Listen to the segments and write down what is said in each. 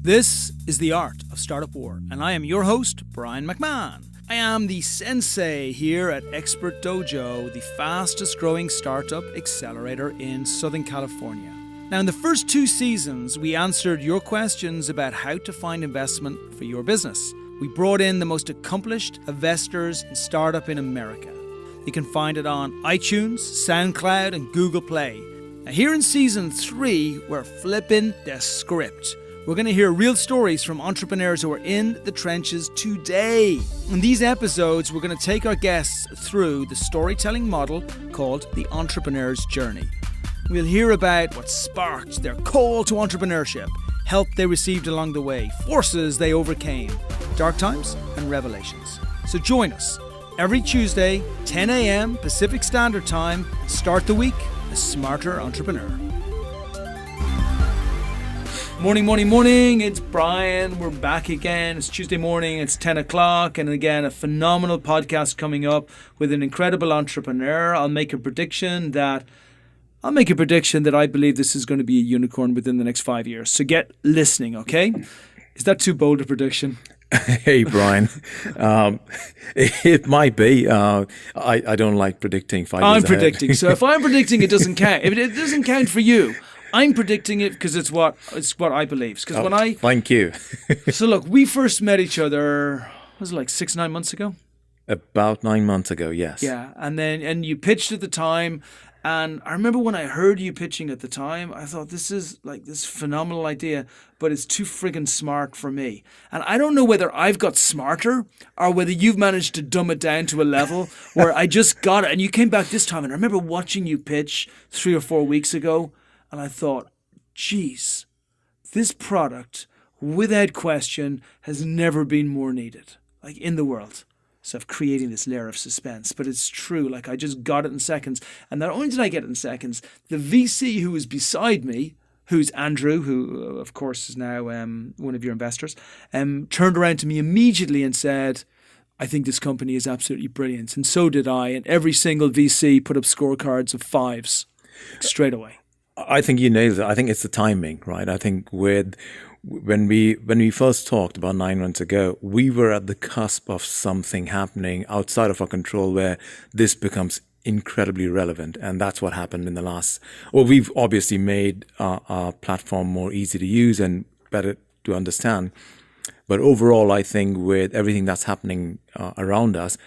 This is The Art of Startup War, and I am your host, Brian McMahon. I am the sensei here at Expert Dojo, the fastest growing startup accelerator in Southern California. Now, in the first 2 seasons, we answered your questions about how to find investment for your business. We brought in the most accomplished investors in startup in America. You can find it on iTunes, SoundCloud, and Google Play. Now, here in season 3, we're flipping the script. We're going to hear real stories from entrepreneurs who are in the trenches today. In these episodes, we're going to take our guests through the storytelling model called the entrepreneur's journey. We'll hear about what sparked their call to entrepreneurship, help they received along the way, forces they overcame, dark times and revelations. So join us every Tuesday, 10 a.m. Pacific Standard Time, and start the week a smarter entrepreneur. Morning. It's Brian. We're back again. It's Tuesday morning. It's 10 o'clock. And again, a phenomenal podcast coming up with an incredible entrepreneur. I'll make a prediction that I believe this is going to be a unicorn within the next 5 years. So get listening, okay? Is that too bold a prediction? Hey, Brian. It might be. I don't like predicting 5 years I'm ahead. predicting. So if I'm predicting, it doesn't count. If it doesn't count for you, I'm predicting it because it's what I believe. Because Thank you. So look, we first met each other, was it like 6-9 months ago? About 9 months ago, yes. Yeah, and you pitched at the time, and I remember when I heard you pitching at the time, I thought this is like this phenomenal idea, but it's too friggin' smart for me. And I don't know whether I've got smarter or whether you've managed to dumb it down to a level where I just got it. And you came back this time, and I remember watching you pitch 3 or 4 weeks ago, and I thought, geez, this product, without question, has never been more needed, like in the world. So of creating this layer of suspense. But it's true, like I just got it in seconds. And not only did I get it in seconds, the VC who was beside me, who's Andrew, who of course is now one of your investors, turned around to me immediately and said, I think this company is absolutely brilliant. And so did I. And every single VC put up scorecards of 5s straight away. I think you nailed it. I think it's the timing, right? I think when we first talked about 9 months ago, we were at the cusp of something happening outside of our control where this becomes incredibly relevant. And that's what happened in the last... Well, we've obviously made our platform more easy to use and better to understand. But overall, I think with everything that's happening around us,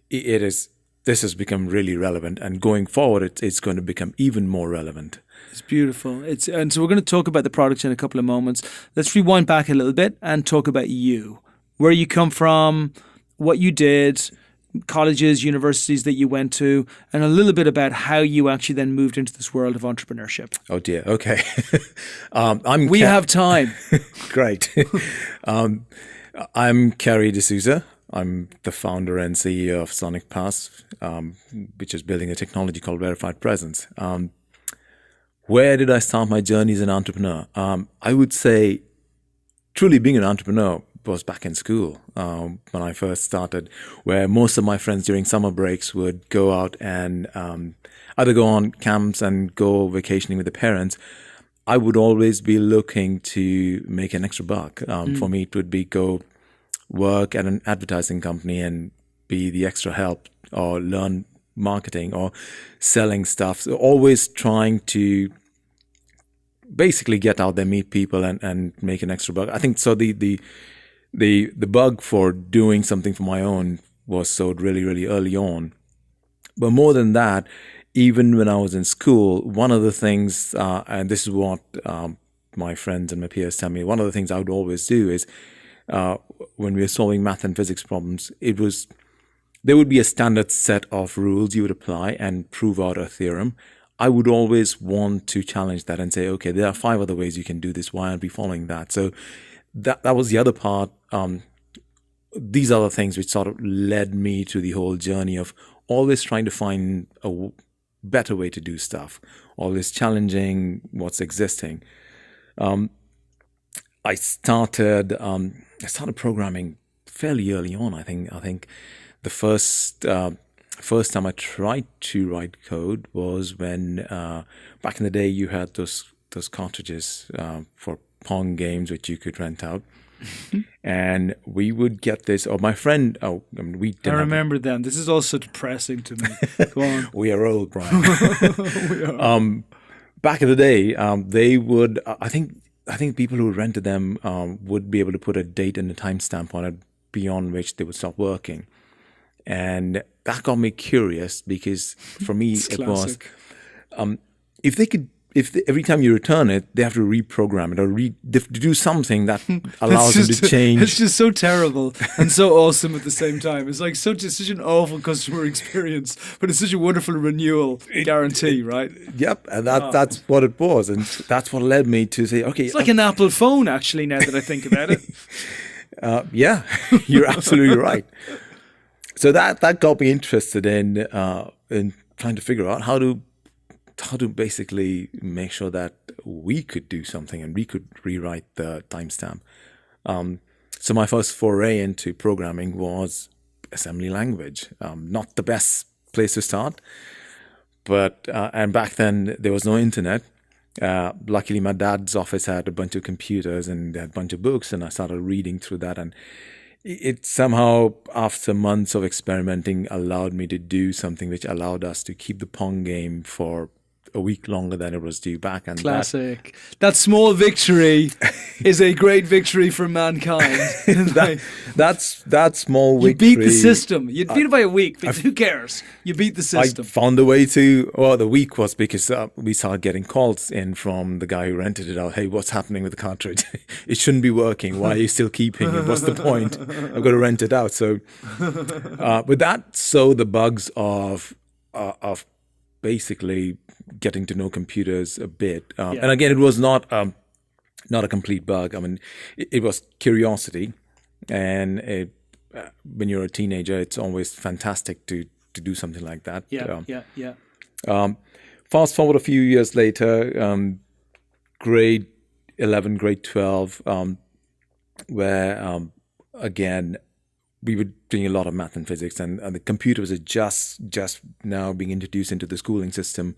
this has become really relevant. And going forward, it's going to become even more relevant. It's beautiful. And so we're going to talk about the product in a couple of moments. Let's rewind back a little bit and talk about you, where you come from, what you did, colleges, universities that you went to, and a little bit about how you actually then moved into this world of entrepreneurship. Oh dear. Okay. We have time. Great. I'm Carey D'Souza. I'm the founder and CEO of Sonikpass, which is building a technology called Verified Presence. Where did I start my journey as an entrepreneur? I would say truly being an entrepreneur was back in school when I first started, where most of my friends during summer breaks would go out and either go on camps and go vacationing with their parents. I would always be looking to make an extra buck. For me, it would be go work at an advertising company and be the extra help or learn marketing or selling stuff. So always trying to basically get out there, meet people and make an extra buck. I think so the bug for doing something for my own was sowed really, really early on. But more than that, even when I was in school, one of the things, and this is what my friends and my peers tell me, one of the things I would always do is when we were solving math and physics problems, there would be a standard set of rules you would apply and prove out a theorem. I would always want to challenge that and say, okay, there are 5 other ways you can do this. Why aren't we following that? So that was the other part. These are the things which sort of led me to the whole journey of always trying to find a better way to do stuff, always challenging what's existing. I started programming fairly early on. I think the first time I tried to write code was when back in the day you had those cartridges for Pong games which you could rent out. And we would get this, or my friend, we didn't. I remember them. This is all so depressing to me. Go on. We are old, Brian. We are. Back in the day, they would, I think people who rented them would be able to put a date and a timestamp on it beyond which they would stop working. And that got me curious because for me, it was, if every time you return it, they have to reprogram it or they have to do something that allows them to change. It's just so terrible and so awesome at the same time. It's like such an awful customer experience, but it's such a wonderful renewal guarantee, right? Yep, and that's what it was, and that's what led me to say, okay, it's like an Apple phone, actually. Now that I think about it, yeah, you're absolutely right. So that got me interested in trying to figure out how to basically make sure that we could do something and we could rewrite the timestamp. So my first foray into programming was assembly language. Not the best place to start, but and back then there was no internet. Luckily, my dad's office had a bunch of computers and they had a bunch of books, and I started reading through that, and it somehow, after months of experimenting, allowed me to do something which allowed us to keep the Pong game for a week longer than it was due back. And classic. That small victory is a great victory for mankind. that small victory. You beat the system. You beat it by a week, but who cares? You beat the system. I found a way to. Well, the week was because we started getting calls in from the guy who rented it out. Hey, what's happening with the cartridge? It shouldn't be working. Why are you still keeping it? What's the point? I've got to rent it out. So, with that, so the bugs of basically getting to know computers a bit, and again, it was not a complete bug. I mean, it was curiosity, and when you're a teenager, it's always fantastic to do something like that. Fast forward a few years later, grade 11, grade 12, where again, we were doing a lot of math and physics, and the computers are just now being introduced into the schooling system,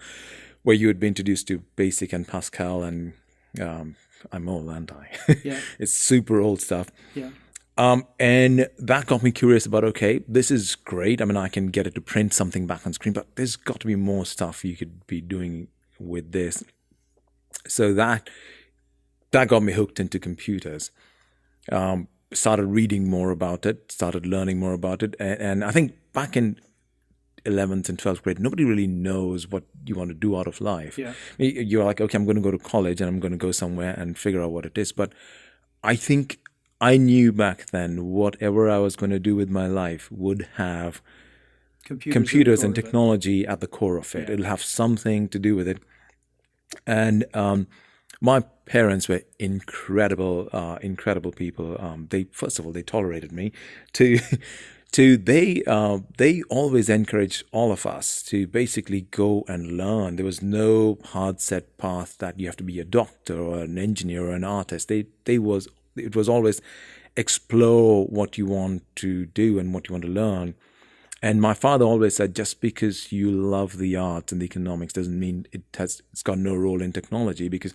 where you would be introduced to BASIC and Pascal, and I'm old, aren't I? Yeah. It's super old stuff. Yeah. And that got me curious about, okay, this is great. I mean, I can get it to print something back on screen, but there's got to be more stuff you could be doing with this. So that got me hooked into computers. Started reading more about it, started learning more about it. And I think back in 11th and 12th grade, nobody really knows what you want to do out of life. Yeah. You're like, okay, I'm going to go to college and I'm going to go somewhere and figure out what it is. But I think I knew back then whatever I was going to do with my life would have computers and technology at the core of it. Yeah. It'll have something to do with it. And my parents were incredible people. First of all, they tolerated me. They always encouraged all of us to basically go and learn. There was no hard set path that you have to be a doctor or an engineer or an artist. It was always explore what you want to do and what you want to learn. And my father always said, just because you love the arts and the economics doesn't mean it's got no role in technology, because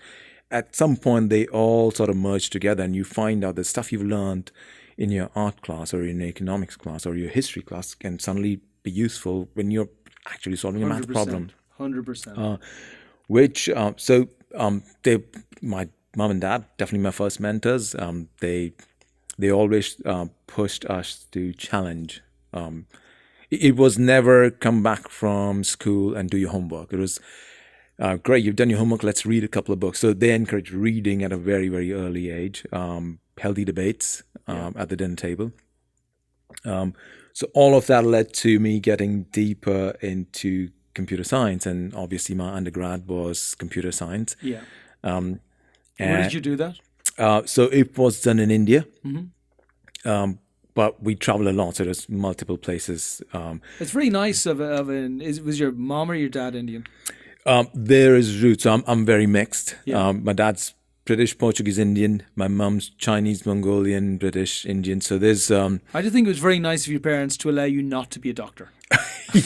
at some point they all sort of merge together and you find out the stuff you've learned in your art class or in your economics class or your history class can suddenly be useful when you're actually solving a math problem. 100%. My mom and dad, definitely my first mentors. They always pushed us to challenge. It was never come back from school and do your homework. It was, great, you've done your homework, let's read a couple of books. So they encouraged reading at a very, very early age, healthy debates at the dinner table. So all of that led to me getting deeper into computer science, and obviously my undergrad was computer science. Yeah. Where did you do that? So it was done in India. Mm-hmm. But we travel a lot, so there's multiple places. It's very nice was your mom or your dad Indian? There is roots. So I'm very mixed. Yeah. My dad's British, Portuguese, Indian. My mum's Chinese, Mongolian, British, Indian. So there's. I do think it was very nice of your parents to allow you not to be a doctor.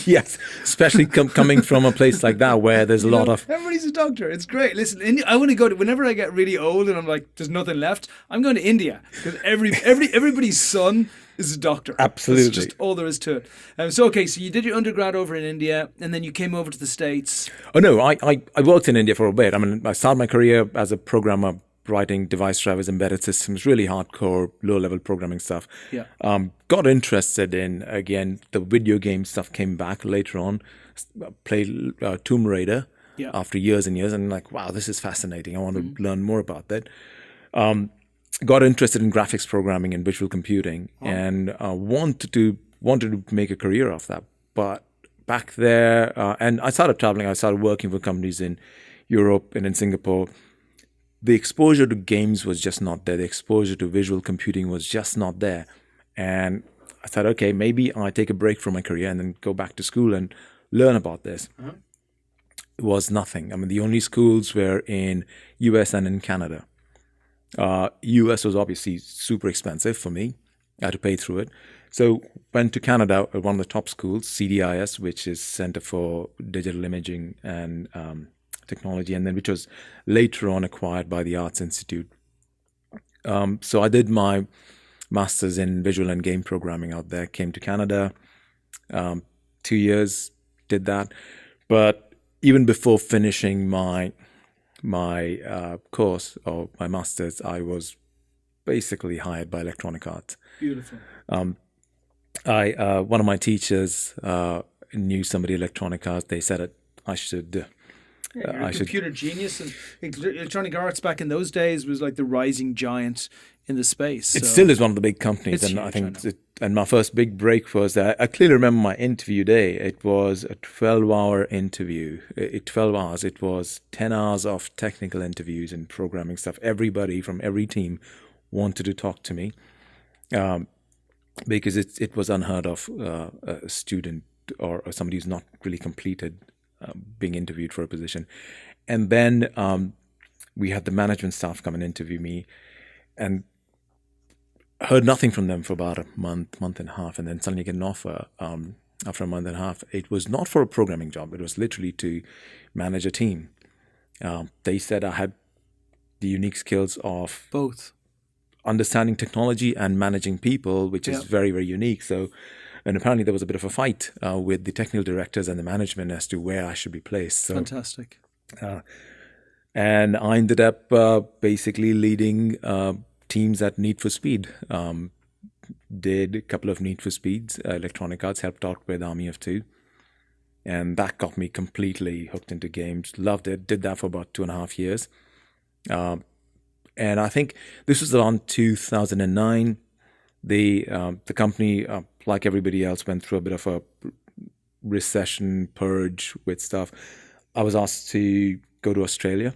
Yes, especially coming from a place like that where there's a lot of... Everybody's a doctor. It's great. Listen, I want to go to, whenever I get really old and I'm like, there's nothing left, I'm going to India because everybody's son is a doctor. Absolutely. That's just all there is to it. So you did your undergrad over in India and then you came over to the States. Oh, no, I worked in India for a bit. I mean, I started my career as a programmer, writing device drivers, embedded systems, really hardcore, low-level programming stuff. Yeah. Got interested in, again, the video game stuff came back later on. Played Tomb Raider after years and years, and like, wow, this is fascinating. I want to learn more about that. Got interested in graphics programming and visual computing, and wanted to make a career of that. But back there, and I started traveling. I started working for companies in Europe and in Singapore. The exposure to games was just not there. The exposure to visual computing was just not there. And I thought, okay, maybe I take a break from my career and then go back to school and learn about this. It was nothing. I mean, the only schools were in US and in Canada. US was obviously super expensive for me. I had to pay through it. So went to Canada at one of the top schools, CDIS, which is Center for Digital Imaging and Technology, and then which was later on acquired by the Arts Institute. So I did my master's in visual and game programming out there, came to Canada, 2 years, did that. But even before finishing my course or my master's, I was basically hired by Electronic Arts. Beautiful. One of my teachers knew somebody at Electronic Arts. They said that I should... you're a computer genius, and Electronic Arts back in those days was like the rising giant in the space. It still is one of the big companies, and I think and my first big break was that I clearly remember my interview day. It was a 12-hour interview. 12 hours. It was 10 hours of technical interviews and programming stuff. Everybody from every team wanted to talk to me because it was unheard of a student or somebody who's not really completed being interviewed for a position. And then we had the management staff come and interview me, and heard nothing from them for about a month and a half, and then suddenly get an offer after a month and a half. It was not for a programming job. It was literally to manage a team. They said I had the unique skills of both understanding technology and managing people, which is very, very unique. So, and apparently there was a bit of a fight with the technical directors and the management as to where I should be placed. So, fantastic. And I ended up basically leading teams at Need for Speed. Did a couple of Need for Speeds. Electronic Arts helped out with Army of Two. And that got me completely hooked into games. Loved it. Did that for about 2.5 years. And I think this was around 2009. The company, like everybody else, went through a bit of a recession purge with stuff. I was asked to go to Australia.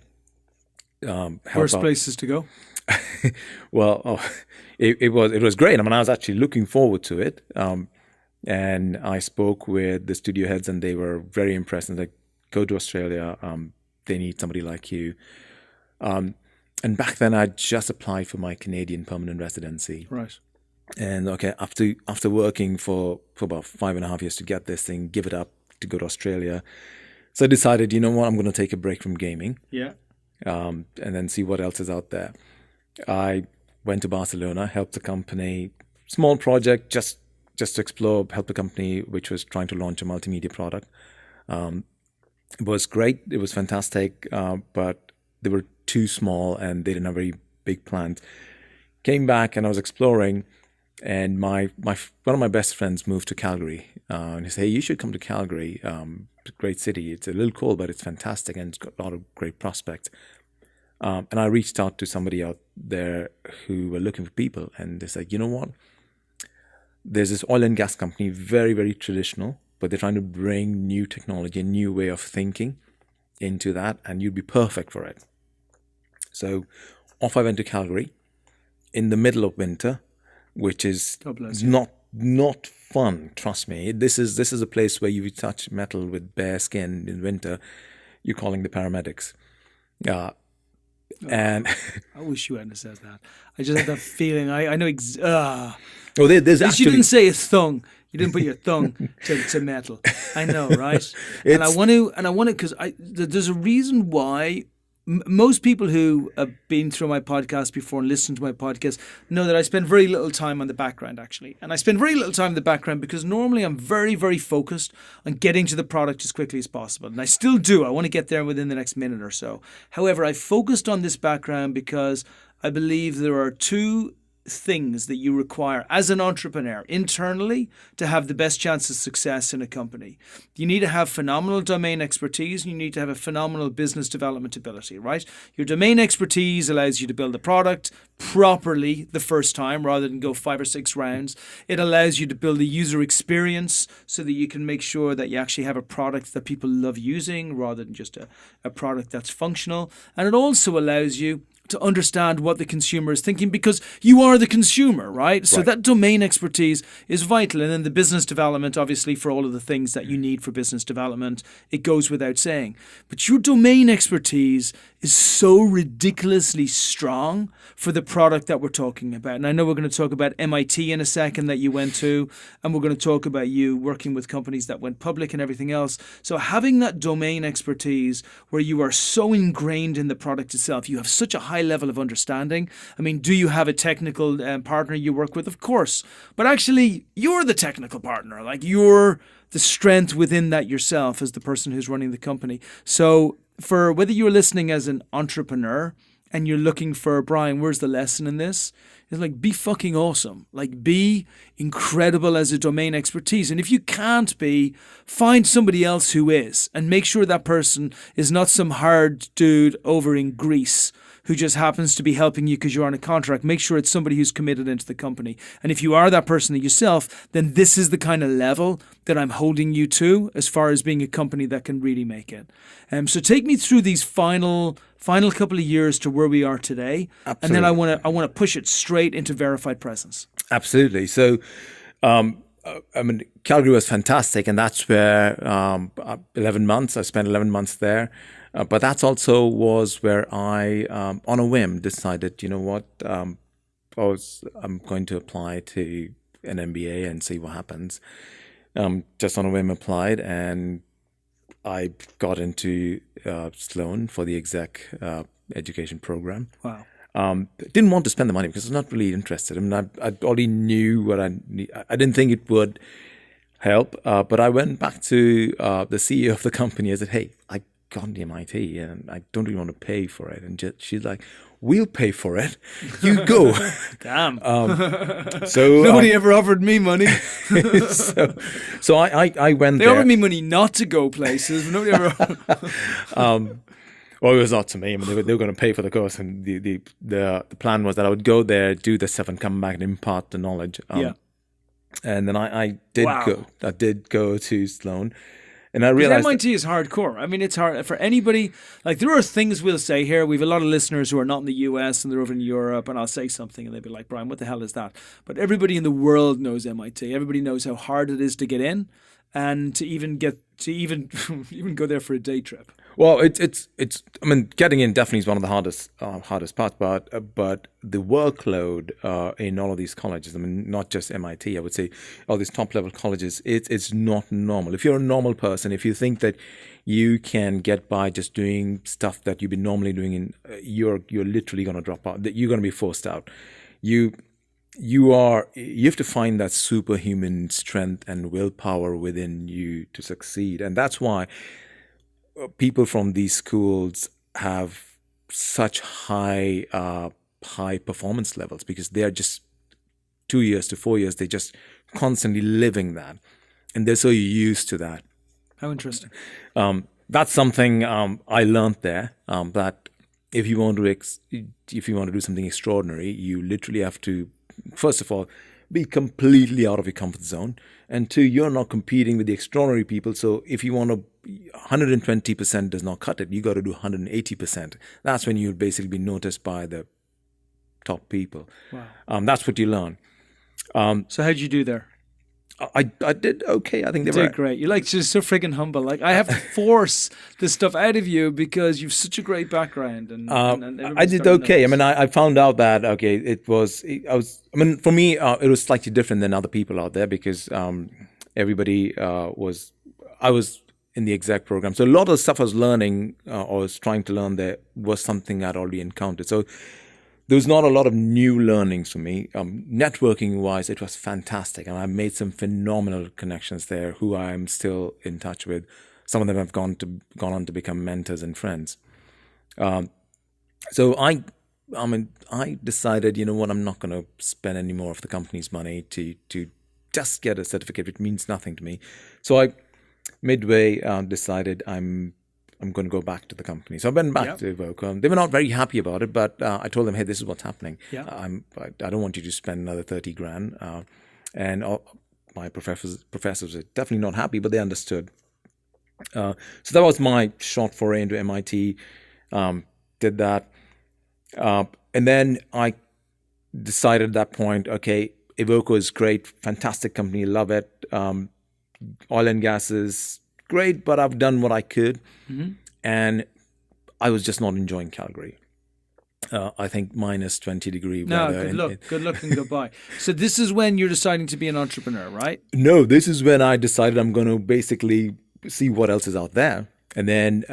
Worst places to go? Well, it was great. I mean, I was actually looking forward to it. And I spoke with the studio heads, and they were very impressed. And like, go to Australia. They need somebody like you. And back then, I just applied for my Canadian permanent residency. Right. And okay, after working for about 5.5 years to get this thing, give it up to go to Australia. So I decided, you know what, I'm going to take a break from gaming. Yeah. And then see what else is out there. I went to Barcelona, helped a company, small project, just to explore, help a company which was trying to launch a multimedia product. It was great. It was fantastic. But they were too small and they didn't have very big plans. Came back and I was exploring, and my one of my best friends moved to Calgary. And he said, hey, you should come to Calgary. It's a great city. It's a little cold, but it's fantastic, and it's got a lot of great prospects. And I reached out to somebody out there who were looking for people, and they said, you know what? There's this oil and gas company, very, very traditional, but they're trying to bring new technology, a new way of thinking into that, and you'd be perfect for it. So off I went to Calgary in the middle of winter, which is not fun. Trust me. This is a place where you touch metal with bare skin in winter. You're calling the paramedics. And I wish you hadn't said that. I just had that feeling. I know. there's actually, you didn't say a thong. You didn't put your tongue to metal. I know, right? And I want to, because there's a reason why. Most people who have been through my podcast before and listened to my podcast know that I spend very little time on the background, actually. And I spend very little time in the background because normally I'm very, very focused on getting to the product as quickly as possible. And I still do. I want to get there within the next minute or so. However, I focused on this background because I believe there are two things that you require as an entrepreneur internally to have the best chance of success in a company. You need to have phenomenal domain expertise, and you need to have a phenomenal business development ability, right? Your domain expertise allows you to build a product properly the first time rather than go 5 or 6 rounds. It allows you to build a user experience so that you can make sure that you actually have a product that people love using rather than just a product that's functional. And it also allows you to understand what the consumer is thinking because you are the consumer, right? So that domain expertise is vital. And then the business development, obviously, for all of the things that you need for business development, it goes without saying. But your domain expertise is so ridiculously strong for the product that we're talking about. And I know we're going to talk about MIT in a second that you went to, and we're going to talk about you working with companies that went public and everything else. So having that domain expertise where you are so ingrained in the product itself, you have such a high level of understanding. I mean, do you have a technical partner you work with? Of course. But actually, you're the technical partner. Like, you're the strength within that yourself as the person who's running the company. So for whether you're listening as an entrepreneur and you're looking for, Brian, where's the lesson in this? It's like, be fucking awesome. Like, be incredible as a domain expertise. And if you can't be, find somebody else who is, and make sure that person is not some hard dude over in Greece who just happens to be helping you because you're on a contract. Make sure it's somebody who's committed into the company. And if you are that person yourself, then this is the kind of level that I'm holding you to as far as being a company that can really make it. So take me through these final couple of years to where we are today. Absolutely. And then I want to push it straight into verified presence. Absolutely. So, I mean, Calgary was fantastic, and that's where 11 months. I spent 11 months there. But that's also was where I, on a whim, decided, you know what, I'm going to apply to an MBA and see what happens. Just on a whim applied, and I got into Sloan for the exec education program. Wow. Didn't want to spend the money because I was not really interested. I mean, I already knew what I need. I didn't think it would help, but I went back to the CEO of the company and said, hey, I got into MIT and I don't really want to pay for it. And she's like, we'll pay for it. You go. Damn. So nobody ever offered me money. so I went there. They offered me money not to go places, but nobody ever. Well, it was not to me. I mean, they were going to pay for the course, and the plan was that I would go there, do the 7, come back, and impart the knowledge. And then I did go. I did go to Sloan. And I realized MIT is hardcore. I mean, it's hard for anybody. Like, there are things we'll say here. We have a lot of listeners who are not in the US and they're over in Europe, and I'll say something and they'll be like, Brian, what the hell is that? But everybody in the world knows MIT. Everybody knows how hard it is to get in and to even even go there for a day trip. Well, it's. I mean, getting in definitely is one of the hardest parts. But the workload in all of these colleges, I mean, not just MIT, I would say, all these top level colleges, it's not normal. If you're a normal person, if you think that you can get by just doing stuff that you've been normally doing, you're literally going to drop out. That you're going to be forced out. You have to find that superhuman strength and willpower within you to succeed, and that's why people from these schools have such high performance levels, because they are just 2 years to 4 years. They're just constantly living that, and they're so used to that. How interesting. That's something I learned there. That if you want to do something extraordinary, you literally have to, first of all, be completely out of your comfort zone, and 2, you're not competing with the extraordinary people. So if you want to, 120% does not cut it. You got to do 180%. That's when you'll basically be noticed by the top people. Wow. That's what you learn. So how'd you do there? I did okay. I think they You were did great. You're like just so freaking humble. Like I have to force this stuff out of you because you've such a great background and I everybody's did starting to okay. I notice. mean, I found out that okay, I mean, for me, it was slightly different than other people out there because everybody was. I was in the exec program, so a lot of the stuff I was learning or was trying to learn there was something I'd already encountered. So there was not a lot of new learnings for me. Networking wise, it was fantastic, and I made some phenomenal connections there, who I am still in touch with. Some of them have gone on to become mentors and friends. So I decided, you know what, I'm not going to spend any more of the company's money to just get a certificate, which means nothing to me. So I midway decided I'm going to go back to the company. So I went back to Evoco. They were not very happy about it, but I told them, hey, this is what's happening. Yeah. I don't want you to spend another 30 grand. And my professors were definitely not happy, but they understood. So that was my short foray into MIT. Did that. And then I decided at that point, okay, Evoco is great, fantastic company, love it. Oil and gas is great, but I've done what I could. Mm-hmm. And I was just not enjoying Calgary. I think minus 20 degree weather. No, good luck and goodbye. So this is when you're deciding to be an entrepreneur, right? No, this is when I decided I'm going to basically see what else is out there. And then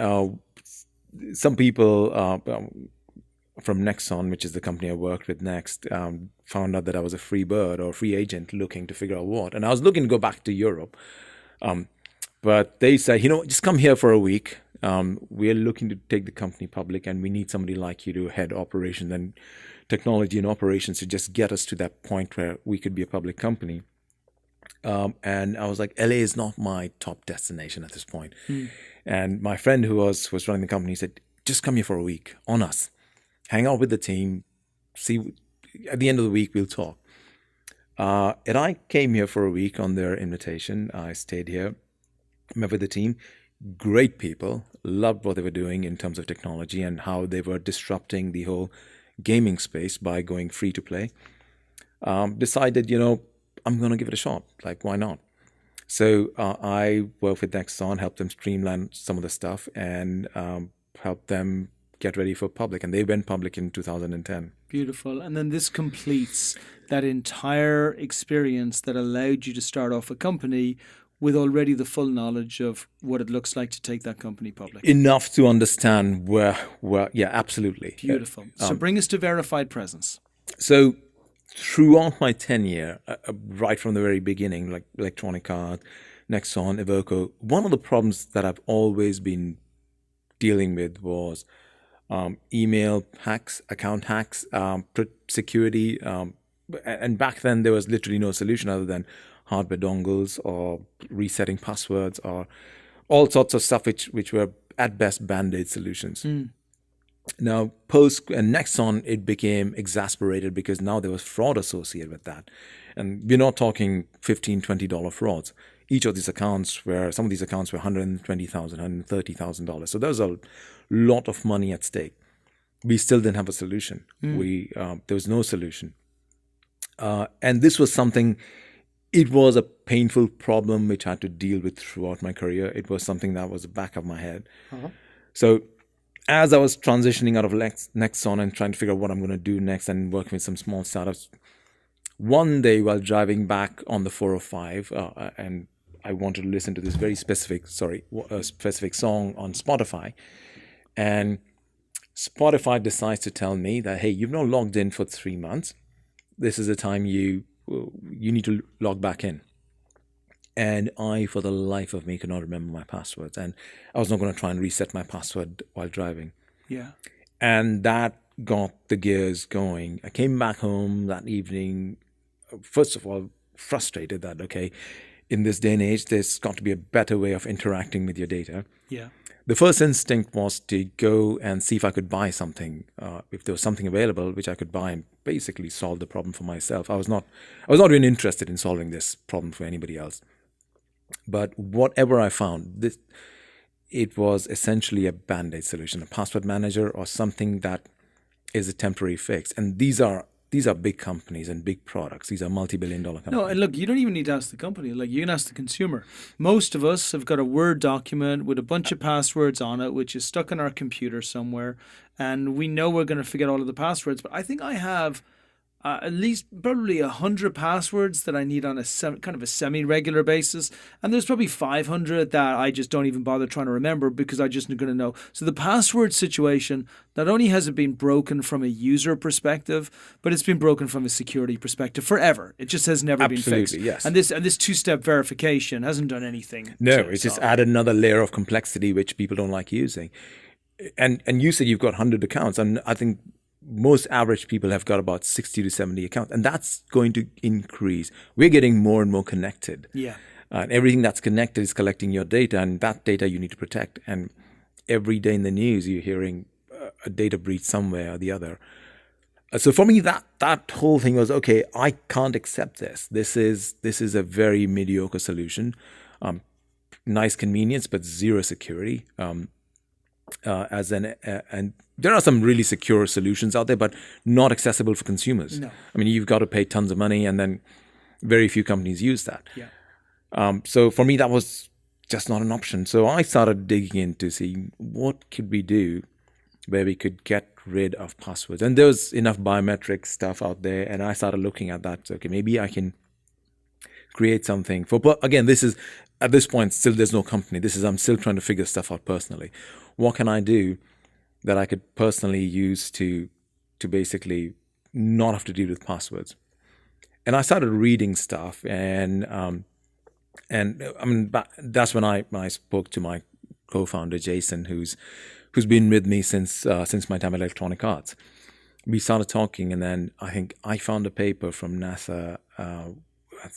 some people from Nexon, which is the company I worked with next, found out that I was a free bird or a free agent looking to figure out what. And I was looking to go back to Europe. But they said, you know, just come here for a week. We're looking to take the company public and we need somebody like you to head operations and technology and operations to just get us to that point where we could be a public company. And I was like, LA is not my top destination at this point. And my friend who was running the company said, just come here for a week on us. Hang out with the team. See, at the end of the week, we'll talk. And I came here for a week on their invitation. I stayed here, met with the team. Great people, loved what they were doing in terms of technology and how they were disrupting the whole gaming space by going free to play. Decided, you know, I'm going to give it a shot. Like, why not? So I worked with Nexon, helped them streamline some of the stuff and helped them get ready for public. And they went public in 2010. Beautiful. And then this completes that entire experience that allowed you to start off a company with already the full knowledge of what it looks like to take that company public. Enough to understand where yeah, absolutely. Beautiful. So bring us to verified presence. So throughout my tenure, right from the very beginning, like Electronic Arts, Nexon, Evoco, one of the problems that I've always been dealing with was email hacks, account hacks, security. And back then, there was literally no solution other than hardware dongles or resetting passwords or all sorts of stuff which were at best band-aid solutions. Now, post and Nexon, it became exasperated because now there was fraud associated with that. And we're not talking $15, $20 frauds. Each of these accounts some of these accounts were $120,000, $130,000. So there was a lot of money at stake. We still didn't have a solution. There was no solution. And this was something, it was a painful problem which I had to deal with throughout my career. It was something that was the back of my head. So as I was transitioning out of Nexon and trying to figure out what I'm going to do next and working with some small startups, one day while driving back on the 405, and I wanted to listen to this very specific song on Spotify, and Spotify decides to tell me that, hey, you've not logged in for 3 months. This is the time you need to log back in. And I, for the life of me, could not remember my passwords. And I was not going to try and reset my password while driving. Yeah. And that got the gears going. I came back home that evening, first of all, frustrated that, okay, in this day and age, there's got to be a better way of interacting with your data. Yeah. The first instinct was to go and see if I could buy something, if there was something available which I could buy and basically solve the problem for myself. I was not really interested in solving this problem for anybody else. But whatever I found, it was essentially a band-aid solution, a password manager or something that is a temporary fix. And these are these are big companies and big products. These are multi-billion-dollar companies. No, and look, you don't even need to ask the company. Like, you can ask the consumer. Most of us have got a Word document with a bunch of passwords on it, which is stuck in our computer somewhere, and we know we're going to forget all of the passwords. But I think I have at least probably 100 passwords that I need on a kind of a semi-regular basis, and there's probably 500 that I just don't even bother trying to remember because I just going to know. So the password situation, not only has it been broken from a user perspective, but it's been broken from a security perspective forever. It just has never been fixed. Yes. And this two-step verification hasn't done anything. No, it's just added another layer of complexity which people don't like using. And you said you've got 100 accounts, and I think most average people have got about 60 to 70 accounts, and that's going to increase. We're getting more and more connected. Yeah. And everything that's connected is collecting your data, and that data you need to protect. And every day in the news, you're hearing a data breach somewhere or the other. So for me, that whole thing was, okay, I can't accept this. This is a very mediocre solution. Nice convenience, but zero security. And there are some really secure solutions out there, but not accessible for consumers. No. I mean, you've got to pay tons of money, and then very few companies use that. Yeah. So for me, that was just not an option. So I started digging in to see what could we do where we could get rid of passwords. And there was enough biometric stuff out there, and I started looking at that. So, okay, maybe I can create something again, this is, at this point, still there's no company. I'm still trying to figure stuff out personally. What can I do that I could personally use to basically not have to deal with passwords? And I started reading stuff, and I mean, that's when I spoke to my co-founder Jason, who's been with me since my time at Electronic Arts. We started talking, and then I think I found a paper from NASA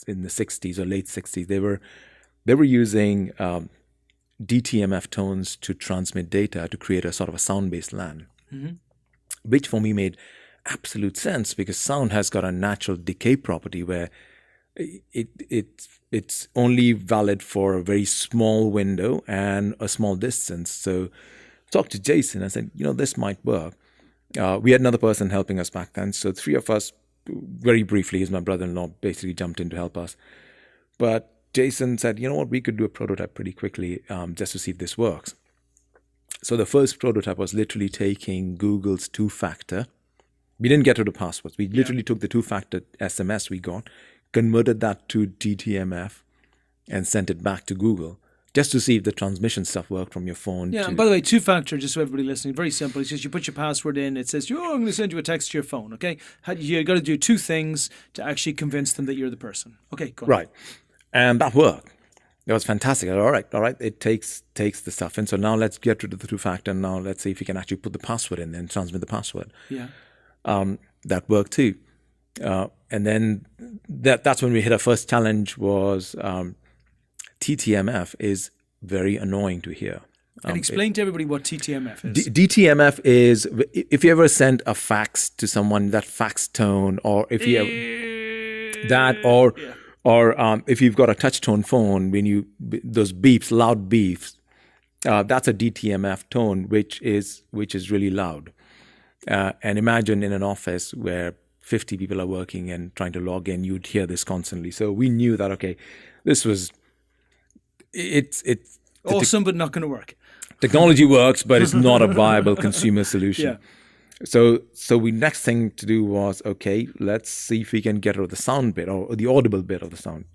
in the 60s or late 60s. They were using DTMF tones to transmit data to create a sort of a sound-based LAN, which for me made absolute sense because sound has got a natural decay property where it's only valid for a very small window and a small distance. So I talked to Jason. I said, this might work. We had another person helping us back then. So three of us, very briefly, as my brother-in-law basically jumped in to help us. But Jason said, you know what, we could do a prototype pretty quickly just to see if this works. So the first prototype was literally taking Google's two-factor. We didn't get to the passwords. We literally took the two-factor SMS we got, converted that to DTMF, and sent it back to Google just to see if the transmission stuff worked from your phone. Yeah, and by the way, two-factor, just so everybody listening, very simple. It's just you put your password in. It says, I'm going to send you a text to your phone, okay? You got to do two things to actually convince them that you're the person. Okay, go on. Right. And that worked. That was fantastic. All right. It takes the stuff in. So now let's get rid of the two-factor. And now let's see if we can actually put the password in and transmit the password. Yeah. That worked too. And then that's when we hit our first challenge was TTMF is very annoying to hear. And explain to everybody what TTMF is. DTMF is if you ever send a fax to someone, that fax tone, or if you ever, that, or if you've got a touch tone phone, when those beeps, loud beeps, that's a DTMF tone, which is really loud. And imagine in an office where 50 people are working and trying to log in, you'd hear this constantly. So we knew that, okay, this was, it's awesome, but not going to work. Technology works, but it's not a viable consumer solution. Yeah. So next thing to do was, okay, let's see if we can get rid of the sound bit or the audible bit of the sound.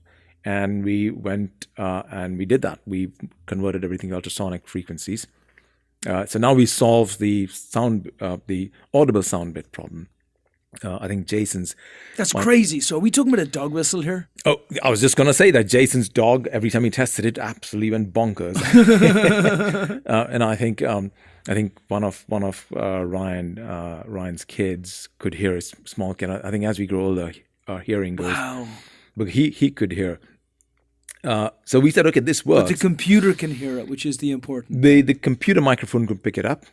And we went and we did that. We converted everything to ultrasonic frequencies. So now we solved the audible sound bit problem. I think Jason's... That's crazy. So are we talking about a dog whistle here? Oh, I was just going to say that Jason's dog, every time he tested it, absolutely went bonkers. And I think one of Ryan's kids could hear his small kid. I think as we grow older, our hearing goes. Wow. But he could hear. So we said, okay, this works. But the computer can hear it, which is the important. The computer microphone could pick it up,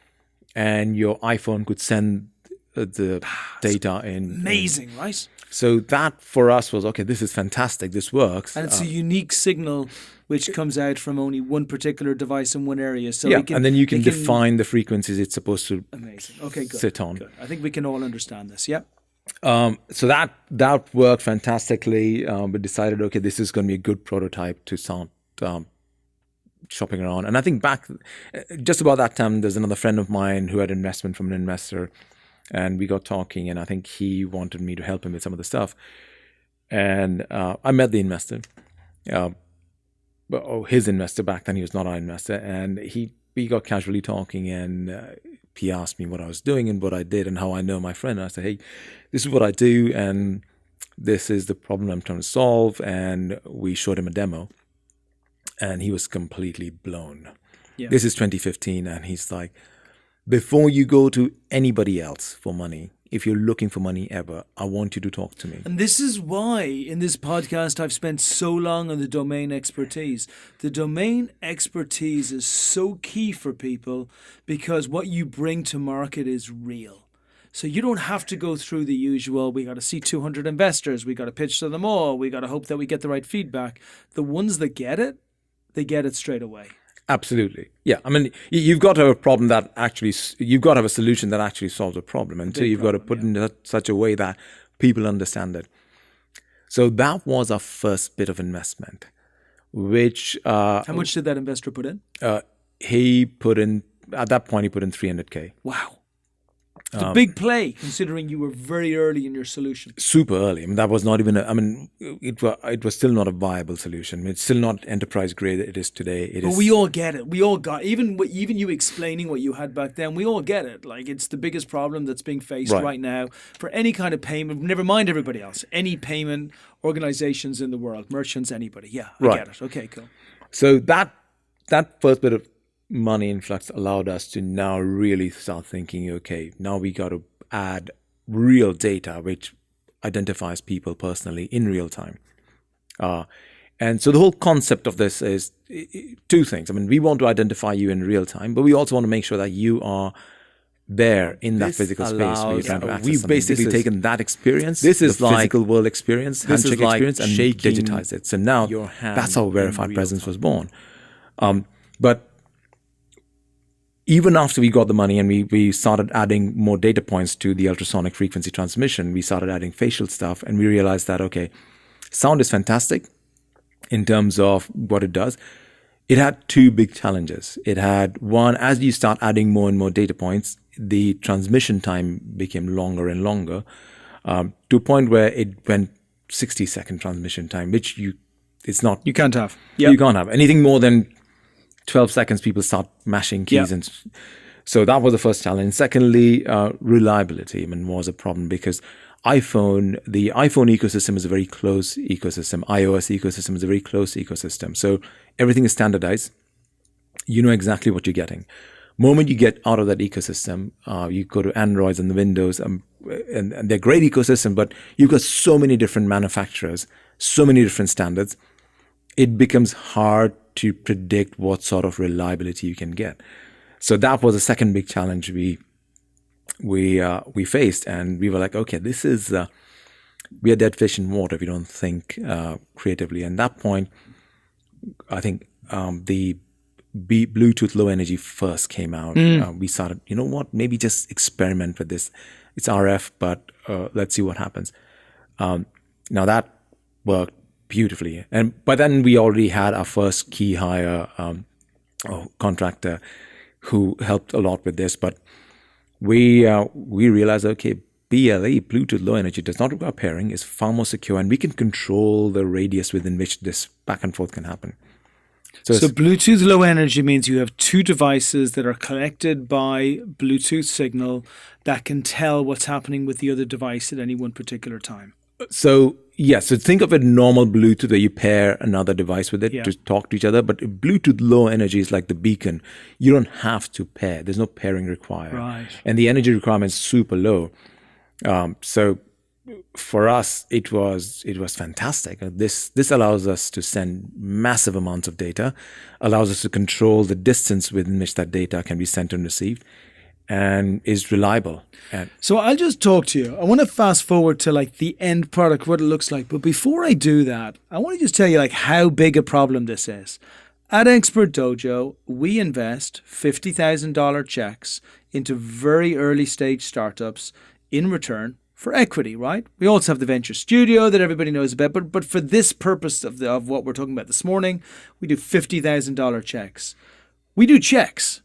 and your iPhone could send the data in. Amazing, right? So that for us was, okay, this is fantastic. This works. And it's a unique signal which comes out from only one particular device in one area. So and then you can define the frequencies it's supposed to amazing. Okay, good. sit on. Good. I think we can all understand this, yeah? So that worked fantastically. We decided, okay, this is going to be a good prototype to start shopping around. And I think just about that time, there's another friend of mine who had investment from an investor, and we got talking, and I think he wanted me to help him with some of the stuff. And I met the investor, his investor back then. He was not our investor, and we got casually talking, and he asked me what I was doing and what I did and how I know my friend. And I said, hey, this is what I do, and this is the problem I'm trying to solve. And we showed him a demo, and he was completely blown. Yeah. This is 2015, and he's like, before you go to anybody else for money, if you're looking for money ever, I want you to talk to me. And this is why in this podcast I've spent so long on the domain expertise. The domain expertise is so key for people because what you bring to market is real. So you don't have to go through the usual, we got to see 200 investors, we got to pitch to them all, we got to hope that we get the right feedback. The ones that get it, they get it straight away. Absolutely. Yeah. I mean, you've got to have a problem that actually, you've got to have a solution that actually solves a problem. And so you've got to put it in such a way that people understand it. So that was our first bit of investment, which... How much did that investor put in? At that point, he put in 300K. Wow. It's a big play, considering you were very early in your solution. Super early. I mean, that was not even it was still not a viable solution. I mean, it's still not enterprise grade it is today. But we all get it. We all got, even you explaining what you had back then, we all get it. Like, it's the biggest problem that's being faced right now for any kind of payment, never mind everybody else, any payment organizations in the world, merchants, anybody. Yeah, I get it. Okay, cool. So that first bit of money influx allowed us to now really start thinking, okay, now we got to add real data which identifies people personally in real time. And so the whole concept of this is two things. I mean, we want to identify you in real time, but we also want to make sure that you are there in that physical space where you're trying to access We've something. basically taken that experience, this is the like physical world experience, handshake experience, and digitized it. So now that's how Verified Presence was born. But even after we got the money and we started adding more data points to the ultrasonic frequency transmission, we started adding facial stuff, and we realized that, okay, sound is fantastic in terms of what it does. It had two big challenges. It had one, as you start adding more and more data points, the transmission time became longer and longer, to a point where it went 60-second transmission time, which you can't have. Yep. You can't have anything more than 12 seconds. People start mashing keys. And so that was the first challenge. Secondly, reliability was a problem because the iPhone ecosystem is a very close ecosystem. iOS ecosystem is a very close ecosystem. So everything is standardized. You know exactly what you're getting. Moment you get out of that ecosystem, you go to Androids and the Windows, and they're great ecosystem, but you've got so many different manufacturers, so many different standards. It becomes hard to predict what sort of reliability you can get. So that was the second big challenge we faced, and we were like, okay, this is we are dead fish in water if we don't think creatively. And at that point, I think the Bluetooth low energy first came out. We started, you know what, maybe just experiment with this. It's RF, but let's see what happens. Now that worked beautifully, and by then we already had our first key hire contractor who helped a lot with this. But we realized, okay, BLE, Bluetooth Low Energy, does not require pairing, is far more secure, and we can control the radius within which this back and forth can happen. So Bluetooth Low Energy means you have two devices that are connected by Bluetooth signal that can tell what's happening with the other device at any one particular time. So think of a normal Bluetooth where you pair another device with it to talk to each other. But Bluetooth Low Energy is like the beacon. You don't have to pair. There's no pairing required. Right. And the energy requirement is super low. So for us, it was fantastic. This allows us to send massive amounts of data, allows us to control the distance within which that data can be sent and received, and is reliable. So I'll just talk to you. I want to fast forward to like the end product, what it looks like. But before I do that, I want to just tell you like how big a problem this is. At Expert Dojo, we invest $50,000 checks into very early stage startups in return for equity, right? We also have the venture studio that everybody knows about, but for this purpose of what we're talking about this morning, we do $50,000 checks. We do checks.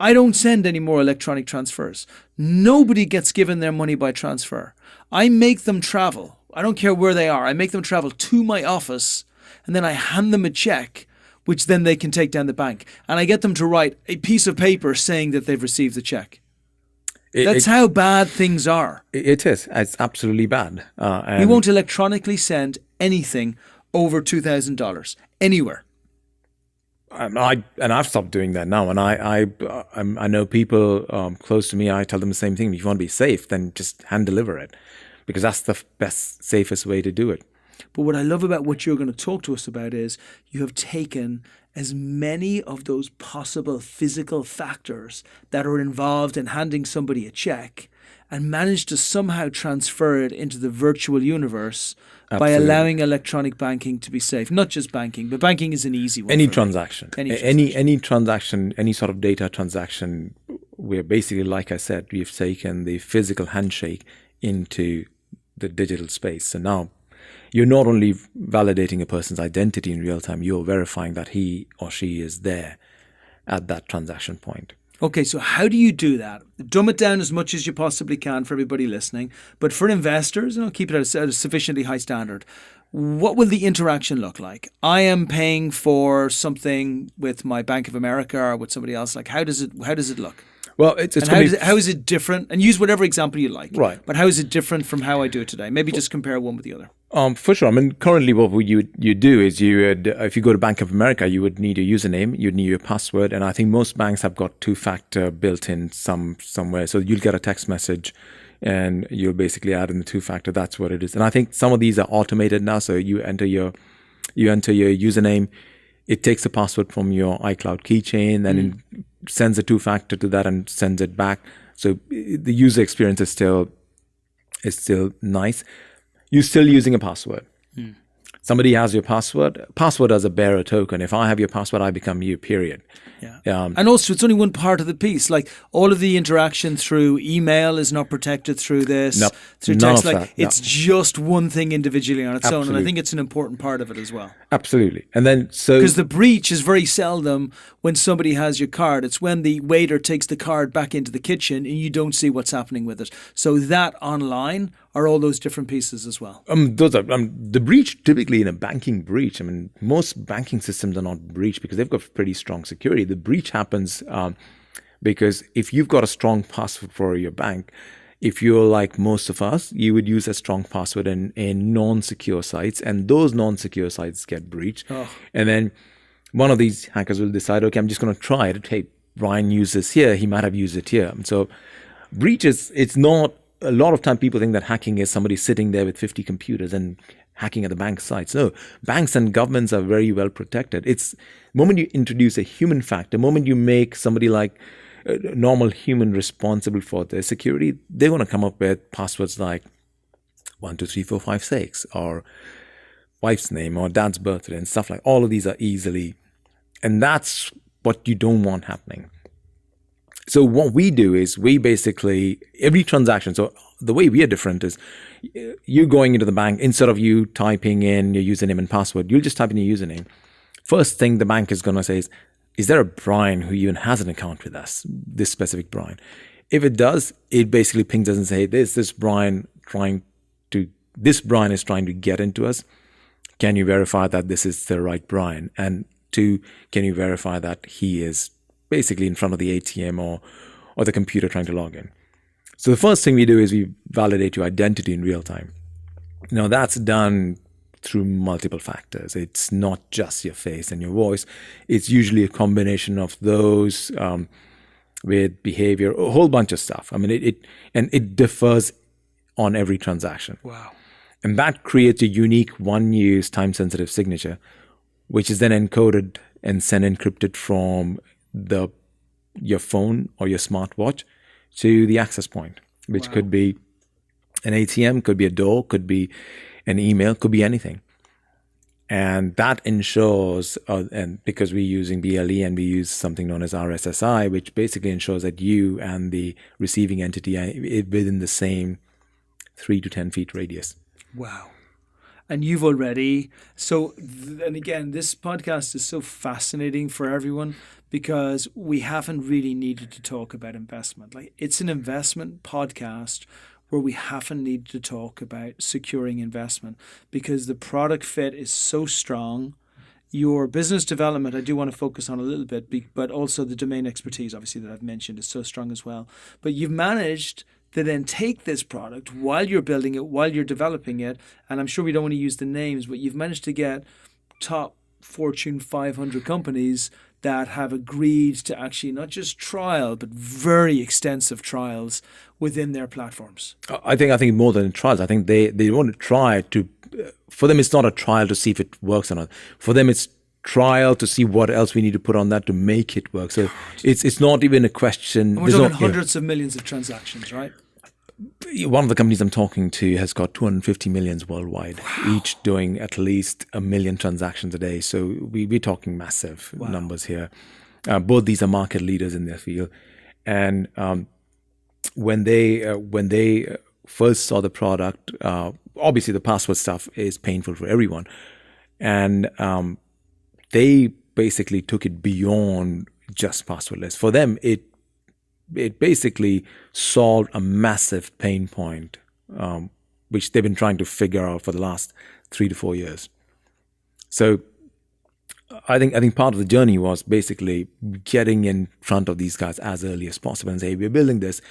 I don't send any more electronic transfers. Nobody gets given their money by transfer. I make them travel. I don't care where they are. I make them travel to my office, and then I hand them a check, which then they can take down the bank. And I get them to write a piece of paper saying that they've received the check. That's how bad things are. It is. It's absolutely bad. We won't electronically send anything over $2,000 anywhere. I've stopped doing that now. And I know people close to me. I tell them the same thing. If you want to be safe, then just hand deliver it, because that's the best, safest way to do it. But what I love about what you're going to talk to us about is you have taken as many of those possible physical factors that are involved in handing somebody a check and managed to somehow transfer it into the virtual universe. Absolutely. By allowing electronic banking to be safe. Not just banking, but banking is an easy one. Any transaction. Any transaction, any sort of data transaction, where basically, like I said, we've taken the physical handshake into the digital space. So now you're not only validating a person's identity in real time, you're verifying that he or she is there at that transaction point. Okay, so how do you do that? Dumb it down as much as you possibly can for everybody listening. But for investors, keep it at a sufficiently high standard. What will the interaction look like? I am paying for something with my Bank of America or with somebody else. Like, how does it look? Well, how is it different? And use whatever example you like. Right. But how is it different from how I do it today? Maybe just compare one with the other. For sure. I mean, currently what you do is if you go to Bank of America, you would need a username, you'd need your password. And I think most banks have got two-factor built in somewhere. So you'll get a text message and you'll basically add in the two-factor. That's what it is. And I think some of these are automated now. So you enter your username. It takes the password from your iCloud keychain and it sends a two-factor to that and sends it back. So the user experience is still nice. You're still using a password. Somebody has your password. Password as a bearer token. If I have your password, I become you, period. Yeah. And also, it's only one part of the piece. Like, all of the interaction through email is not protected through this. Nope. Through text. It's just one thing individually on its Absolutely. own. And I think it's an important part of it as well. Absolutely. And then because the breach is very seldom when somebody has your card. It's when the waiter takes the card back into the kitchen and you don't see what's happening with it. So that online are all those different pieces as well. Those are the breach. Typically, in a banking breach, I mean, most banking systems are not breached because they've got pretty strong security. The breach happens because if you've got a strong password for your bank, if you're like most of us, you would use a strong password in non-secure sites, and those non-secure sites get breached. And then one of these hackers will decide, okay, I'm just going to try it. Hey, Brian used this here. He might have used it here. And so breaches, it's not. A lot of time people think that hacking is somebody sitting there with 50 computers and hacking at the bank sites. No, banks and governments are very well protected. It's the moment you introduce a human factor, the moment you make somebody like a normal human responsible for their security, they're going to come up with passwords like 1, 2, 3, 4, 5, 6 or wife's name or dad's birthday and stuff like all of these are easily. And that's what you don't want happening. So what we do is we basically, every transaction, so the way we are different is you going into the bank, instead of you typing in your username and password, you'll just type in your username. First thing the bank is going to say is there a Brian who even has an account with us, this specific Brian? If it does, it basically pings us and say, this Brian is trying to get into us. Can you verify that this is the right Brian? And 2, can you verify that he is basically in front of the ATM or the computer trying to log in? So the first thing we do is we validate your identity in real time. Now that's done through multiple factors. It's not just your face and your voice. It's usually a combination of those with behavior, a whole bunch of stuff. I mean, it differs on every transaction. Wow. And that creates a unique one-use time-sensitive signature, which is then encoded and sent encrypted from your phone or your smartwatch to the access point, which could be an ATM, could be a door, could be an email, could be anything. And that ensures, and because we're using BLE and we use something known as RSSI, which basically ensures that you and the receiving entity are within the same 3 to 10 feet radius. Wow. And you've already, and again, this podcast is so fascinating for everyone because we haven't really needed to talk about investment. Like, it's an investment podcast where we haven't needed to talk about securing investment because the product fit is so strong. Your business development, I do want to focus on a little bit, but also the domain expertise, obviously, that I've mentioned is so strong as well. But you've managed to then take this product while you're building it, while you're developing it, and I'm sure we don't want to use the names, but you've managed to get top Fortune 500 companies that have agreed to actually not just trial, but very extensive trials within their platforms. I think more than trials. I think they want to try to. For them, it's not a trial to see if it works or not. For them, it's trial to see what else we need to put on that to make it work. So it's not even a question. And we're talking hundreds of millions of transactions, right? One of the companies I'm talking to has got 250 millions worldwide, each doing at least 1 million transactions a day. So we're talking massive numbers here. Both these are market leaders in their field. And when they first saw the product, obviously the password stuff is painful for everyone. And they basically took it beyond just passwordless. For them, it basically solved a massive pain point, which they've been trying to figure out for the last 3 to 4 years. So I think part of the journey was basically getting in front of these guys as early as possible and say, we're building this.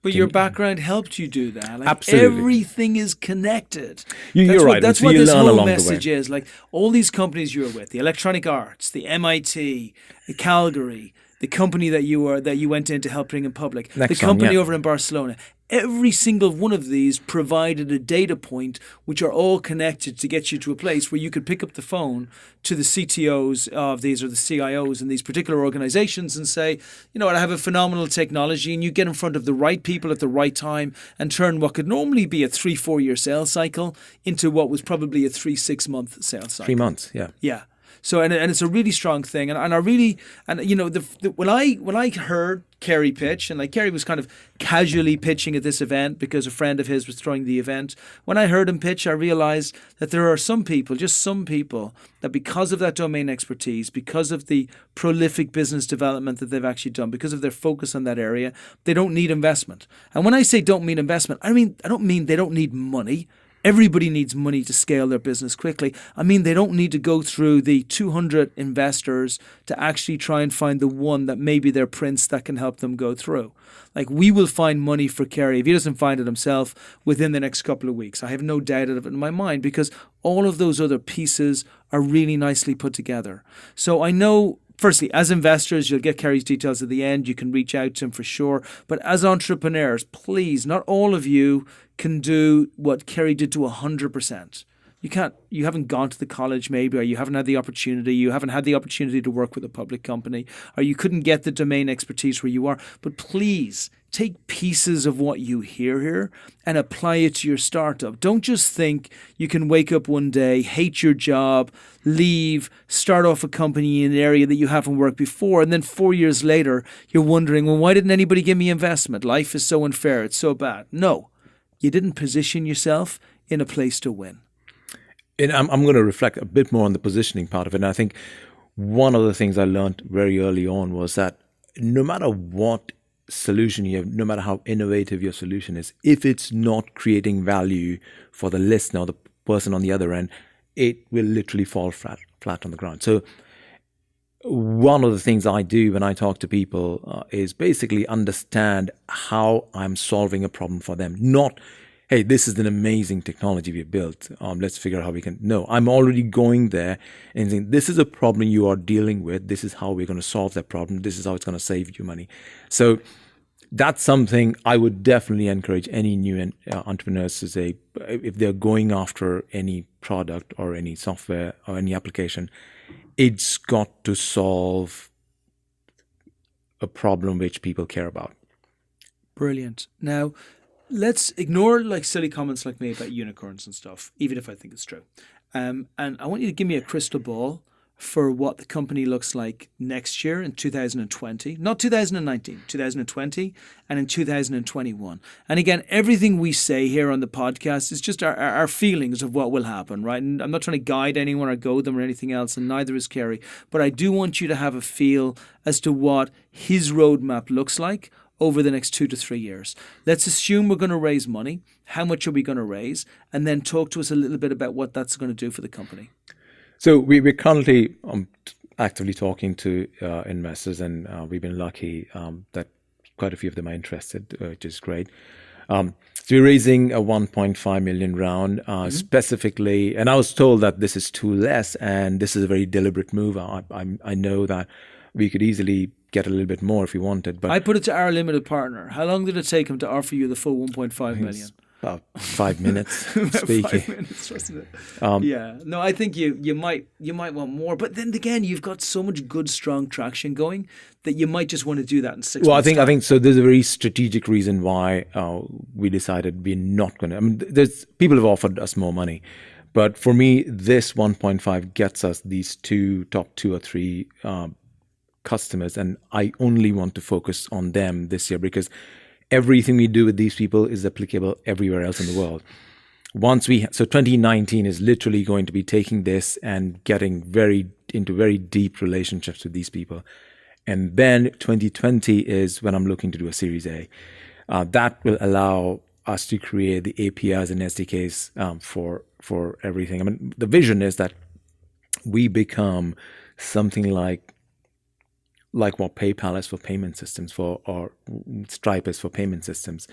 But your background helped you do that. Like, absolutely. Everything is connected. You're right. That's what this whole message is. Like, all these companies you were with, the Electronic Arts, the MIT, the Calgary, the company that you went in to help bring in public, the company over in Barcelona, every single one of these provided a data point which are all connected to get you to a place where you could pick up the phone to the CTOs of these or the CIOs in these particular organizations and say, you know what, I have a phenomenal technology, and you get in front of the right people at the right time and turn what could normally be a 3-4 year sales cycle into what was probably a 3-6 month sales cycle. 3 months, yeah. Yeah. So and it's a really strong thing, and I really, and you know, when I heard Carey pitch, and like Carey was kind of casually pitching at this event because a friend of his was throwing the event. When I heard him pitch, I realized that there are some people, just some people, that because of that domain expertise, because of the prolific business development that they've actually done, because of their focus on that area, they don't need investment. And when I say don't need investment, I don't mean they don't need money. Everybody needs money to scale their business quickly. I mean, they don't need to go through the 200 investors to actually try and find the one that maybe their prince that can help them go through. Like, we will find money for Carey, if he doesn't find it himself, within the next couple of weeks. I have no doubt of it in my mind because all of those other pieces are really nicely put together. So I know, firstly, as investors, you'll get Carey's details at the end. You can reach out to him for sure. But as entrepreneurs, please, not all of you can do what Carey did to 100%. You haven't gone to the college maybe, or you haven't had the opportunity, you haven't had the opportunity to work with a public company, or you couldn't get the domain expertise where you are. But please take pieces of what you hear here and apply it to your startup. Don't just think you can wake up one day, hate your job, leave, start off a company in an area that you haven't worked before, and then 4 years later, you're wondering, well, why didn't anybody give me investment? Life is so unfair, it's so bad. No, you didn't position yourself in a place to win. And I'm going to reflect a bit more on the positioning part of it. And I think one of the things I learned very early on was that no matter what solution you have, no matter how innovative your solution is, if it's not creating value for the listener or the person on the other end, it will literally fall flat on the ground. So one of the things I do when I talk to people is basically understand how I'm solving a problem for them. Not, hey, this is an amazing technology we built. Let's figure out how we can. No, I'm already going there and saying, this is a problem you are dealing with. This is how we're going to solve that problem. This is how it's going to save you money. So that's something I would definitely encourage any new entrepreneurs to say, if they're going after any product or any software or any application, it's got to solve a problem which people care about. Brilliant. Now, let's ignore like silly comments like me about unicorns and stuff, even if I think it's true. And I want you to give me a crystal ball for what the company looks like next year in 2020, not 2019, 2020, and in 2021. And again, everything we say here on the podcast is just our feelings of what will happen, right? And I'm not trying to guide anyone or goad them or anything else, and neither is Carey. But I do want you to have a feel as to what his roadmap looks like over the next 2 to 3 years. Let's assume we're going to raise money. How much are we going to raise? And then talk to us a little bit about what that's going to do for the company. So we're currently actively talking to investors, and we've been lucky that quite a few of them are interested, which is great. So we're raising a 1.5 million round specifically, and I was told that this is too less, and this is a very deliberate move. I know that we could easily get a little bit more if we wanted, but I put it to our limited partner. How long did it take him to offer you the full 1.5 million? About 5 minutes speaking. 5 minutes, wasn't it? Yeah. No, I think you might want more, but then again, you've got so much good, strong traction going that you might just want to do that in 6 months. I think so. There's a very strategic reason why we decided we're not going to. I mean, there's people have offered us more money, but for me, this 1.5 gets us these top two or three customers, and I only want to focus on them this year because everything we do with these people is applicable everywhere else in the world. So 2019 is literally going to be taking this and getting into very deep relationships with these people. And then 2020 is when I'm looking to do a Series A. That will allow us to create the APIs and SDKs for everything. I mean, the vision is that we become something like what PayPal is for payment systems or Stripe is for payment systems.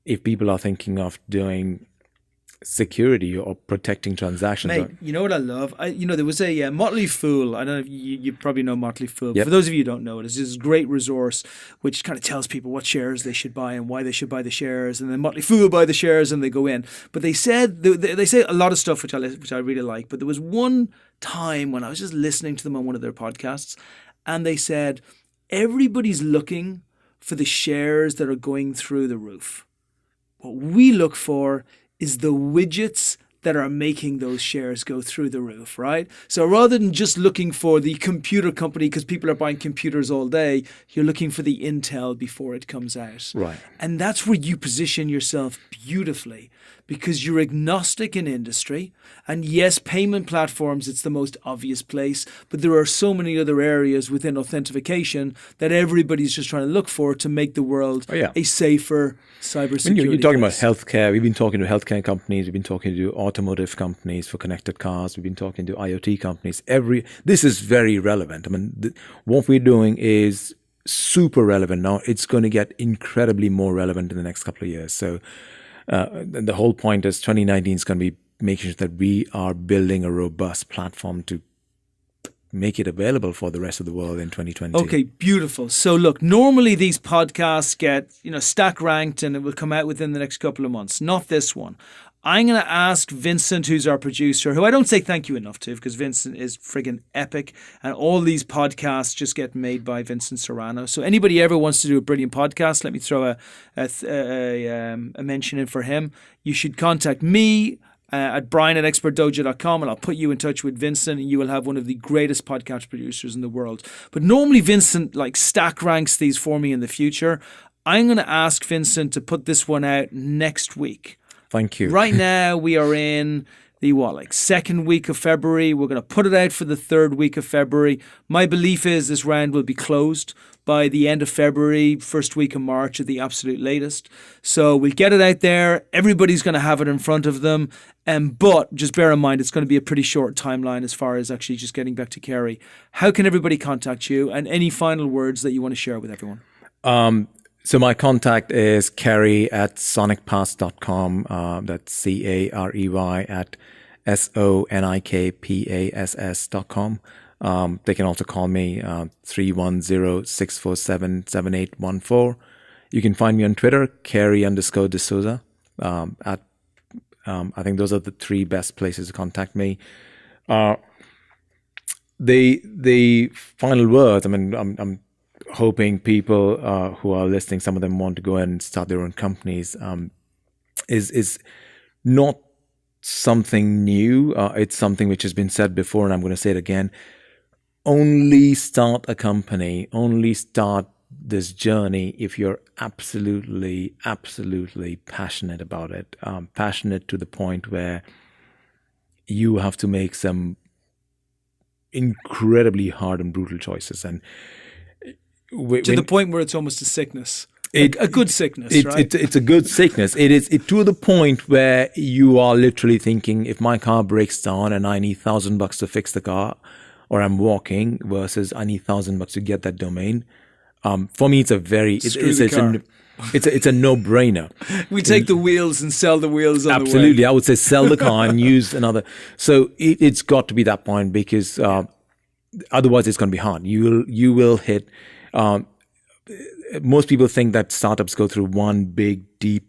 If people are thinking of doing security or protecting transactions. Mate, you know what I love? There was a Motley Fool. I don't know if you probably know Motley Fool. Yep. For those of you who don't know it, it's this great resource which kind of tells people what shares they should buy and why they should buy the shares. And then Motley Fool buy the shares and they go in. But they said they say a lot of stuff which I really like. But there was one time when I was just listening to them on one of their podcasts, and they said everybody's looking for the shares that are going through the roof. What we look for is the widgets that are making those shares go through the roof, right? So rather than just looking for the computer company because people are buying computers all day, you're looking for the intel before it comes out. Right. And that's where you position yourself beautifully because you're agnostic in industry. And yes, payment platforms, it's the most obvious place, but there are so many other areas within authentication that everybody's just trying to look for to make the world a safer cybersecurity. You're talking about healthcare. We've been talking to healthcare companies. We've been talking to automotive companies for connected cars. We've been talking to IoT companies. This is very relevant. I mean, what we're doing is super relevant now. It's going to get incredibly more relevant in the next couple of years. So the whole point is 2019 is going to be making sure that we are building a robust platform to make it available for the rest of the world in 2020. Okay, beautiful. So look, normally these podcasts get, stack ranked and it will come out within the next couple of months. Not this one. I'm going to ask Vincent, who's our producer, who I don't say thank you enough to because Vincent is friggin' epic and all these podcasts just get made by Vincent Serrano. So anybody ever wants to do a brilliant podcast, let me throw a mention in for him. You should contact me at brian@expertdojo.com and I'll put you in touch with Vincent and you will have one of the greatest podcast producers in the world. But normally Vincent stack ranks these for me in the future. I'm going to ask Vincent to put this one out next week. Thank you. Right now we are in the second week of February. We're going to put it out for the third week of February. My belief is this round will be closed by the end of February, first week of March at the absolute latest. So we'll get it out there. Everybody's going to have it in front of them. But just bear in mind, it's going to be a pretty short timeline as far as actually just getting back to Carey. How can everybody contact you? And any final words that you want to share with everyone? So my contact is Carey@sonikpass.com. That's CAREY at SONIKPASS.com. They can also call me 310-647-7814. You can find me on Twitter, Carey_D'Souza. I think those are the three best places to contact me. The final words, I mean, I'm hoping people who are listening, some of them want to go and start their own companies, is not something new. It's something which has been said before, and I'm going to say it again. Only start a company, only start this journey if you're absolutely, absolutely passionate about it. Passionate to the point where you have to make some incredibly hard and brutal choices. And to the point where it's almost a sickness. A good sickness, right? It's a good sickness. It is to the point where you are literally thinking, if my car breaks down and I need $1,000 to fix the car, or I'm walking, versus I need $1,000 to get that domain. For me, it's a no-brainer. We take the wheels and sell the wheels on Absolutely. the way. I would say sell the car and use another. So it's got to be that point, because otherwise it's going to be hard. You will hit. Most people think that startups go through one big, deep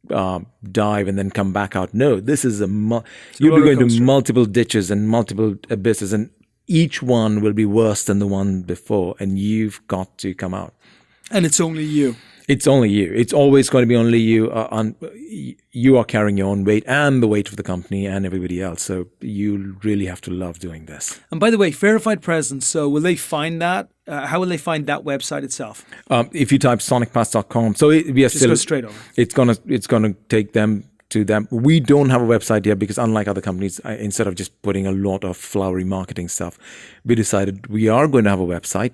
dive and then come back out. No, this is you'll be going to multiple ditches and multiple abysses, and each one will be worse than the one before, and you've got to come out. And it's only you. It's only you. It's always going to be only you. You are carrying your own weight and the weight of the company and everybody else. So you really have to love doing this. And by the way, verified presence. So will they find that? How will they find that website itself? If you type sonikpass.com, so we are just go straight over. It's gonna take them to them. We don't have a website yet because, unlike other companies, instead of just putting a lot of flowery marketing stuff, we decided we are going to have a website,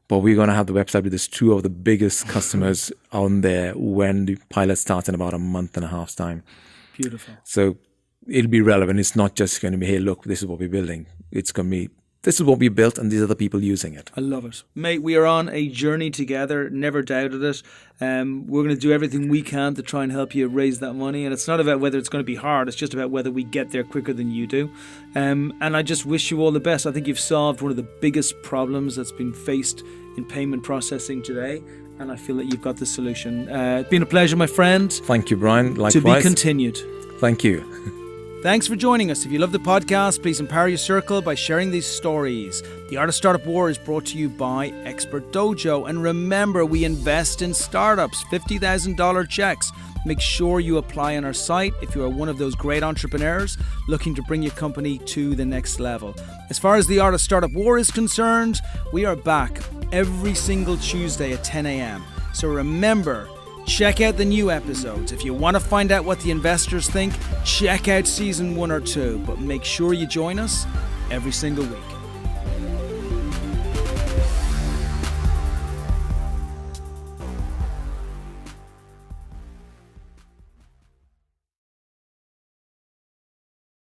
but we're going to have the website with this 2 of the biggest customers on there when the pilot starts in about a month and a half's time. Beautiful. So it'll be relevant. It's not just going to be, hey, look, this is what we're building. It's going to be, this is what we built, and these are the people using it. I love it. Mate, we are on a journey together. Never doubted it. We're going to do everything we can to try and help you raise that money. And it's not about whether it's going to be hard. It's just about whether we get there quicker than you do. And I just wish you all the best. I think you've solved one of the biggest problems that's been faced in payment processing today. And I feel that you've got the solution. It's been a pleasure, my friend. Thank you, Brian. Likewise. To be continued. Thank you. Thanks for joining us. If you love the podcast, please empower your circle by sharing these stories. The Art of Startup War is brought to you by Expert Dojo. And remember, we invest in startups, $50,000 checks. Make sure you apply on our site if you are one of those great entrepreneurs looking to bring your company to the next level. As far as the Art of Startup War is concerned, we are back every single Tuesday at 10 a.m. So remember, check out the new episodes. If you want to find out what the investors think, check out season 1 or 2. But make sure you join us every single week.